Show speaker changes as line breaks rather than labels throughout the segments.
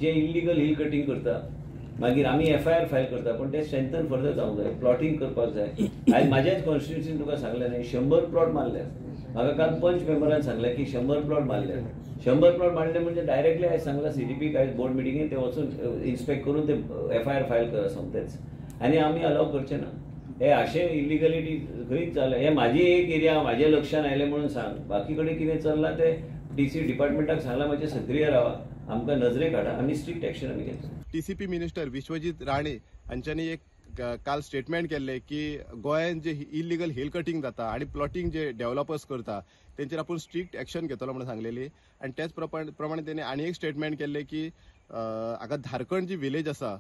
जे illegal hill cutting करता मागीर आमी FIR फायल करता, पण ते स्ट्रेंथन फर्दर जावंक जाय, प्लॉटिंग करपाक जाय. आयज म्हाज्याच कॉन्स्टिट्युन्सीन तुका सांगलें न्ही 100 प्लॉट मारले. म्हाका काल पंच मेंबरान सांगलें की 100 प्लॉट मारले. 100 प्लॉट मारले म्हणजे डायरेक्टली आयज सांगला CDP आयज बोर्ड मिटिंगेन ते वचून इन्स्पेक्ट करून ते FIR फायल करा सोमतेच. आनी आमी अलाव करचे ना. हे असे इलिगलिटी खंयच जालें. हे म्हाजी एक एरिया म्हाज्या लक्षान आयलें म्हणून सांग. बाकी कडेन कितें चल्लां ते DC डिपार्टमेंटाक सांगलां मातशें सक्रीय रावा, आमकां नजरेक हाडा, आमी स्ट्रिक्ट एक्शन आमी घेतली.
TCP मिनिस्टर विश्वजीत राणे हांच्यांनी एक काल स्टेटमेंट केल्ले की गोंयान जे इलिगल हिल कटिंग जाता आणि प्लॉटिंग जे डेव्हलपर्स करता तेंचेर आपूण स्ट्रिक्ट एक्शन घेतलो म्हणून सांगलेली. आणि त्याच प्रमाणे त्यांनी आनी एक स्टेटमेंट केल्ले की हांगा धारकण जी विलेज आसा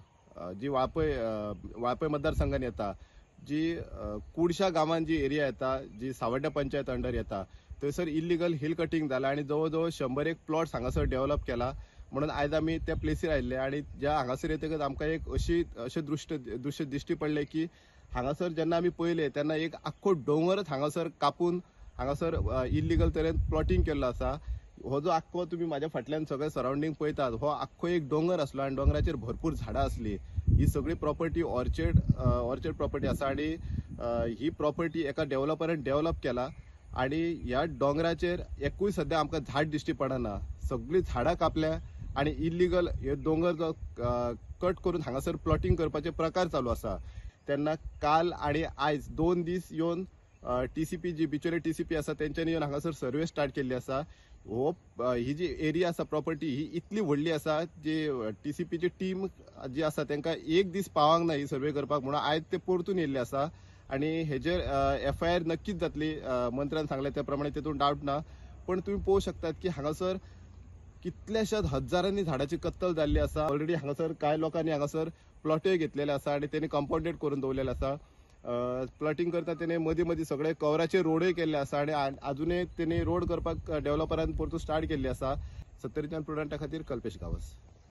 जी वाळपय मतदारसंघान येता, जी कुडशा गांवांत जी एरिया येता जी सावड्ड्या पंचायत अंडर येता, थंयसर इल्लीगल हिल कटिंग जालां आणि जवळ 101 प्लॉट्स हांगासर डेव्हलप केला. म्हणून आयज आमी त्या प्लेसीर आयिल्ले आणि ज्या हांगासर येतकच आमकां एक अशें दृश्य दिश्टी पडले की हांगासर जेन्ना आमी पळयले तेन्ना एक आख्खो डोंगरच हांगासर कापून हांगासर इल्लीगल तरेन प्लॉटिंग केल्लो आसा. हो जो आख्खो तुमी म्हाज्या फाटल्यान सगळे सराउंडिंग पळयतात, हो आख्खो एक डोंगर आसलो आणि डोंगराचेर भरपूर झाडां आसली. ही सगळी प्रॉपर्टी ऑर्चर्ड प्रॉपर्टी आसा आणि ही प्रॉपर्टी एका डेव्हलपरान डेव्हलप केला आणि ह्या डोंगराचेर एकूय सध्या आमकां झाड दिश्टी पडना. सगळीं झाडां कापल्या आणि इल्लीगल हे दोंगर जो कट करून हांगासर प्लॉटिंग करपाचे प्रकार चालू आसा. तेन्ना काल आणि आयज 2 दीस येवन TCP जी बिचोले TCP आसा तेंच्यांनी येवन हांगासर सर्वे स्टार्ट केल्ली आसा. ही जी एरिया आसा प्रॉपर्टी ही इतली व्हडली आसा जी TCP ची टीम जी आसा तांकां एक दीस पावंक ना ही सर्वे करपाक, म्हणून आयज ते परतून येयल्ले आसा. आणि हेजेर FIR नक्कीच जातली. मंत्र्यान सांगले त्या प्रमाणे तेतून डावट ना. पण तुम्ही पळोवंक शकतात की हांगासर कितल्याशाच हजारांनी झाडाची कत्तल जाल्ली आसा. ऑलरेडी हांगासर कांय लोकांनी हांगासर प्लॉटय घेतलेले आसा आणि त्यांनी कंपाउंडेड करून दवरलेले आसा. प्लॉटिंग करता तेणे मदीं सगळे कवराचे रोडय केल्ले आसा आणि अजूनय त्यांनी रोड करपाक डेव्हलपरान परतून स्टार्ट केल्ली आसा. सत्तरीच्यान प्रुडंटा खातीर कल्पेश गावस.